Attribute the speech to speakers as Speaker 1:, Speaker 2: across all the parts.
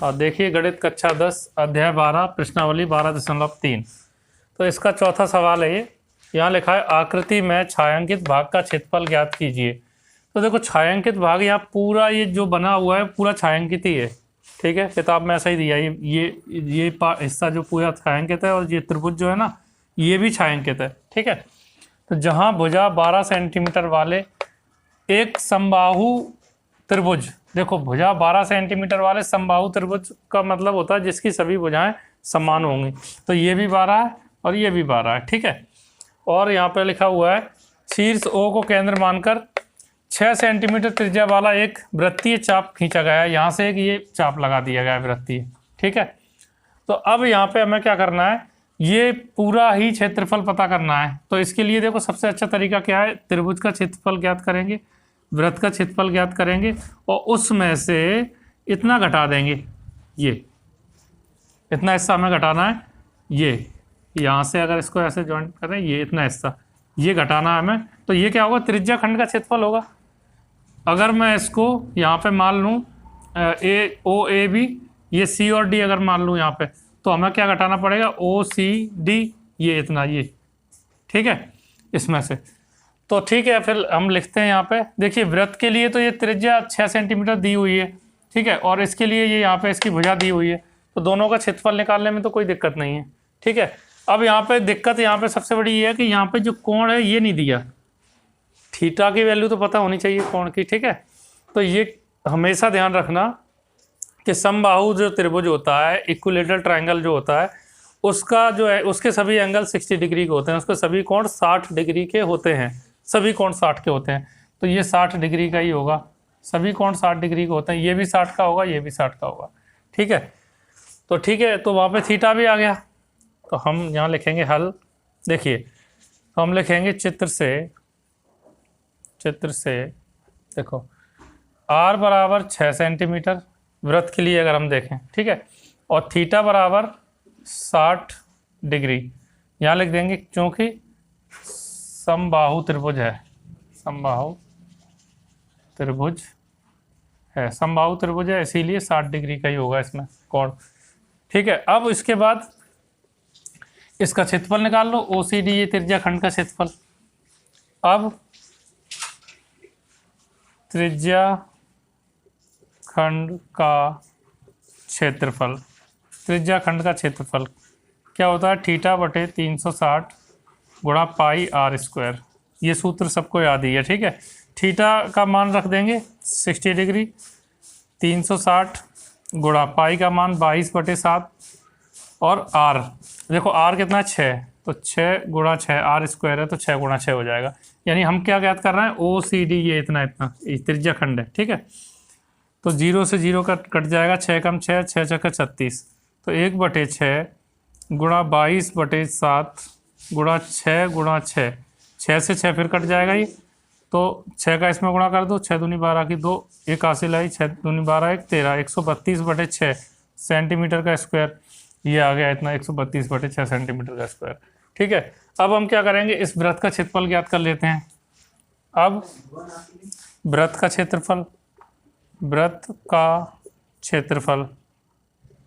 Speaker 1: और देखिए गणित कक्षा 10 अध्याय 12 प्रश्नावली 12.3। तो इसका चौथा सवाल है ये। यहाँ लिखा है आकृति में छायांकित भाग का क्षेत्रफल ज्ञात कीजिए। तो देखो छायांकित भाग यहाँ पूरा ये जो बना हुआ है पूरा छायांकित ही है। ठीक है, किताब में ऐसा ही दिया है। ये हिस्सा जो पूरा छायांकित है और ये त्रिभुज जो है ना ये भी छायांकित है। ठीक है, तो जहाँ भुजा 12 सेंटीमीटर वाले एक समबाहु त्रिभुज, देखो भुजा 12 सेंटीमीटर वाले समबाहु त्रिभुज का मतलब होता है जिसकी सभी भुजाएं समान होंगी। तो ये भी 12 है और ये भी 12 है। ठीक है, और यहाँ पे लिखा हुआ है शीर्ष ओ को केंद्र मानकर 6 सेंटीमीटर त्रिज्या वाला एक वृत्तीय चाप खींचा गया है। यहाँ से एक ये चाप लगा दिया गया है वृत्तीय। ठीक है, तो अब यहाँ पे हमें क्या करना है, ये पूरा ही क्षेत्रफल पता करना है। तो इसके लिए देखो सबसे अच्छा तरीका क्या है, त्रिभुज का क्षेत्रफल ज्ञात करेंगे, वृत्त का क्षेत्रफल ज्ञात करेंगे और उसमें से इतना घटा देंगे। ये इतना हिस्सा हमें घटाना है। ये यहाँ से अगर इसको ऐसे ज्वाइंट करें, ये इतना हिस्सा ये घटाना है हमें। तो ये क्या होगा, त्रिज्या खंड का क्षेत्रफल होगा। अगर मैं इसको यहाँ पे मान लूँ ए ओ ए बी, ये सी और डी अगर मान लूँ यहाँ पे, तो हमें क्या घटाना पड़ेगा, ओ सी डी, ये इतना ये। ठीक है, इसमें से तो ठीक है। फिर हम लिखते हैं यहाँ पे, देखिए वृत्त के लिए तो ये त्रिज्या 6 सेंटीमीटर दी हुई है। ठीक है, और इसके लिए ये यहाँ पे इसकी भुजा दी हुई है। तो दोनों का क्षेत्रफल निकालने में तो कोई दिक्कत नहीं है। ठीक है, अब यहाँ पे दिक्कत यहाँ पे सबसे बड़ी ये है कि यहाँ पे जो कोण है ये नहीं दिया। थीटा की वैल्यू तो पता होनी चाहिए कोण की। ठीक है, तो ये हमेशा ध्यान रखना कि समबाहु जो त्रिभुज होता है, इक्विलेटरल ट्रायंगल जो होता है, उसका जो है उसके सभी एंगल 60 डिग्री के होते हैं, उसके सभी कोण 60 डिग्री के होते हैं। सभी कोण 60 के होते हैं। तो ये 60 डिग्री का ही होगा, सभी कोण 60 डिग्री के होते हैं। ये भी 60 का होगा, ये भी 60 का होगा। ठीक है, तो ठीक है, तो वहाँ पे थीटा भी आ गया। तो हम यहाँ लिखेंगे हल। देखिए तो हम लिखेंगे चित्र से देखो r बराबर 6 सेंटीमीटर वृत्त के लिए अगर हम देखें। ठीक है, और थीटा बराबर 60 डिग्री यहाँ लिख देंगे क्योंकि समबाहु त्रिभुज है। समबाहु त्रिभुज है इसीलिए 60 डिग्री का ही होगा इसमें कोण। ठीक है, अब इसके बाद इसका क्षेत्रफल निकाल लो। OCD ये त्रिज्या खंड का क्षेत्रफल। अब त्रिज्या खंड का क्षेत्रफल, त्रिज्या खंड का क्षेत्रफल क्या होता है, थीटा बटे 360 गुणा पाई r स्क्वायर। ये सूत्र सबको याद ही है। ठीक है, थीटा का मान रख देंगे 60 डिग्री, 360 गुणा पाई का मान 22/7 और r, देखो r कितना है 6, तो 6 गुणा 6 r स्क्वायर है तो 6 गुणा 6 हो जाएगा। यानी हम क्या ज्ञात कर रहे हैं, OCD ये इतना त्रिज्या खंड है। ठीक है, तो 0 से 0 कट जाएगा, 6 कम 6, 6 छक्का 36, तो 1/6 गुणा 22/7 गुणा 6 गुणा 6, 6 से 6 फिर कट जाएगा ये, तो 6 का इसमें गुणा कर दो, 6 दूनी 12 की 2, 1 हासिल आई, 6 दूनी 12 1 13, 132/6 सेंटीमीटर का स्क्वायर। ये आ गया इतना 132/6 सेंटीमीटर का स्क्वायर। ठीक है, अब हम क्या करेंगे, इस वृत्त का क्षेत्रफल ज्ञात कर लेते हैं। अब वृत्त का क्षेत्रफल,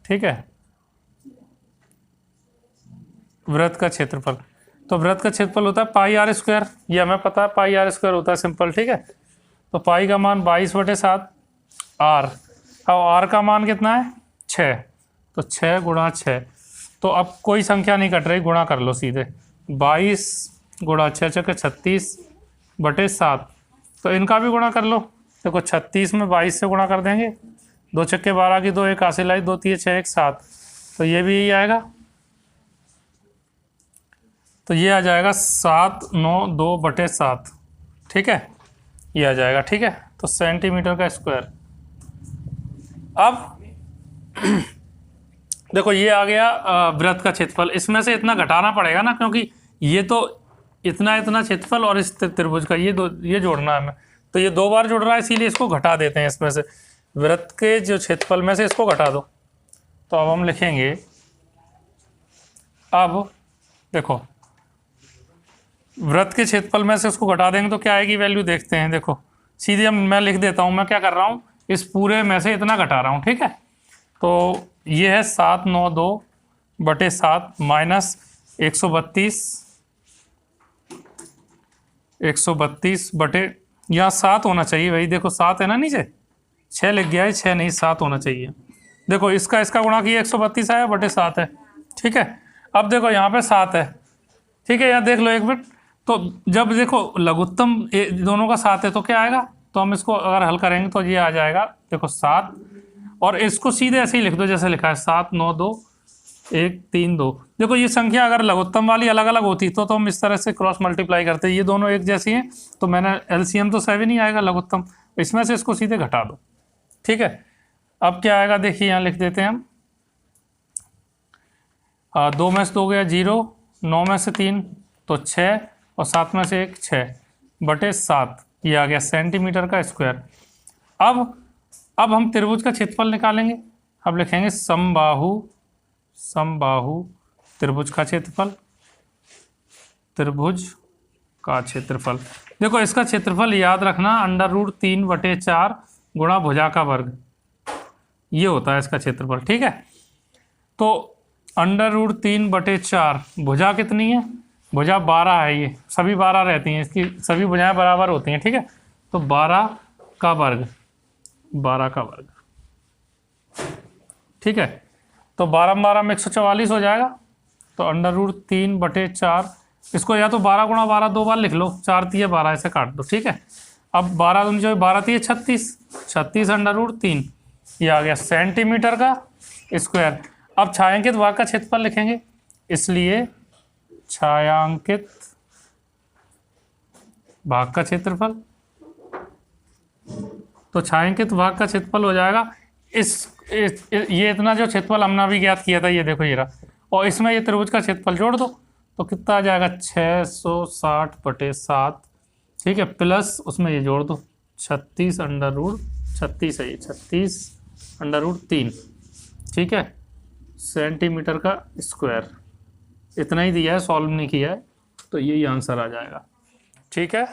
Speaker 1: ठीक है, वृत्त का क्षेत्रफल, तो वृत्त का क्षेत्रफल होता है पाई r स्क्वायर। ये हमें पता है पाई r स्क्वायर होता है सिंपल। ठीक है, तो पाई का मान 22/7 r, अब r का मान कितना है 6, तो 6 गुणा 6, तो अब कोई संख्या नहीं कट रही, गुणा कर लो सीधे, 22 गुणा 6 छक्के 36/7, तो इनका भी गुणा कर लो। देखो 36 में 22 से गुणा कर देंगे, 2 छक्के 12 की 2, 1 हासिल आई, 2 3 6 1 7, तो ये भी यही आएगा। तो ये आ जाएगा 792/7। ठीक है, ये आ जाएगा। ठीक है, तो सेंटीमीटर का स्क्वायर। अब देखो ये आ गया वृत्त का क्षेत्रफल। इसमें से इतना घटाना पड़ेगा ना, क्योंकि ये तो इतना क्षेत्रफल और इस त्रिभुज का ये जोड़ना है हमें, तो ये 2 बार जुड़ रहा है, इसीलिए इसको घटा देते हैं। इसमें से वृत्त के जो क्षेत्रफल में से इसको घटा दो। तो अब हम लिखेंगे, अब देखो वृत्त के क्षेत्रफल में से उसको घटा देंगे तो क्या आएगी वैल्यू, देखते हैं। देखो सीधे मैं लिख देता हूँ, मैं क्या कर रहा हूँ, इस पूरे में से इतना घटा रहा हूँ। ठीक है, तो ये है 792/7 माइनस 132 बटे, यहाँ 7 होना चाहिए भाई, देखो 7 है ना नीचे, 6 लिख गया है, 6 नहीं 7 होना चाहिए। देखो इसका गुणा किया 132 आया बटे 7 है, ठीक है। अब देखो यहाँ पे 7 है, ठीक है, यहाँ देख लो एक मिनट। तो जब देखो लघुत्तम दोनों का 7 है तो क्या आएगा, तो हम इसको अगर हल करेंगे तो ये आ जाएगा, देखो 7, और इसको सीधे ऐसे ही लिख दो जैसे लिखा है 7 9 2 1 3 2। देखो ये संख्या अगर लघुत्तम वाली अलग अलग होती तो हम इस तरह से क्रॉस मल्टीप्लाई करते, ये दोनों एक जैसी हैं तो मैंने एलसीएम तो 7 ही आएगा लघुत्तम, इसमें से इसको सीधे घटा दो, ठीक है। अब क्या आएगा देखिए, यहाँ लिख देते हैं हम, 2 में से 2 गया 0, 9 में से 3 तो 6, और 7 में से 1 6 बटे 7, ये आ गया सेंटीमीटर का स्क्वायर। अब हम त्रिभुज का क्षेत्रफल निकालेंगे। अब लिखेंगे समबाहु त्रिभुज का क्षेत्रफल, त्रिभुज का क्षेत्रफल। देखो इसका क्षेत्रफल याद रखना √3/4 गुणा भुजा का वर्ग, ये होता है इसका क्षेत्रफल, ठीक है। तो √3/4, भुजा कितनी है, भुजा 12 है, ये सभी 12 रहती हैं, इसकी सभी भुजाएं बराबर होती हैं, ठीक है। तो 12 का वर्ग, ठीक है। तो 12 में 144 हो जाएगा, तो √3/4, इसको या तो 12 गुणा 12 2 बार लिख लो, 4 3 12 ऐसे काट दो, ठीक है। अब 12 जो 12 3 36 √3, ये आ गया सेंटीमीटर का स्क्वायर। अब छायांकित भाग का क्षेत्रफल लिखेंगे, इसलिए छायांकित भाग का क्षेत्रफल, तो छायांकित भाग का क्षेत्रफल हो जाएगा ये इतना जो क्षेत्रफल हमने अभी ज्ञात किया था, ये देखो ये रहा, और इसमें ये त्रिभुज का क्षेत्रफल जोड़ दो तो कितना आ जाएगा 660/7, ठीक है, प्लस उसमें ये जोड़ दो 36 है, ये 36√3, ठीक है, सेंटीमीटर का स्क्वायर। इतना ही दिया है, सॉल्व नहीं किया है, तो यही आंसर आ जाएगा, ठीक है।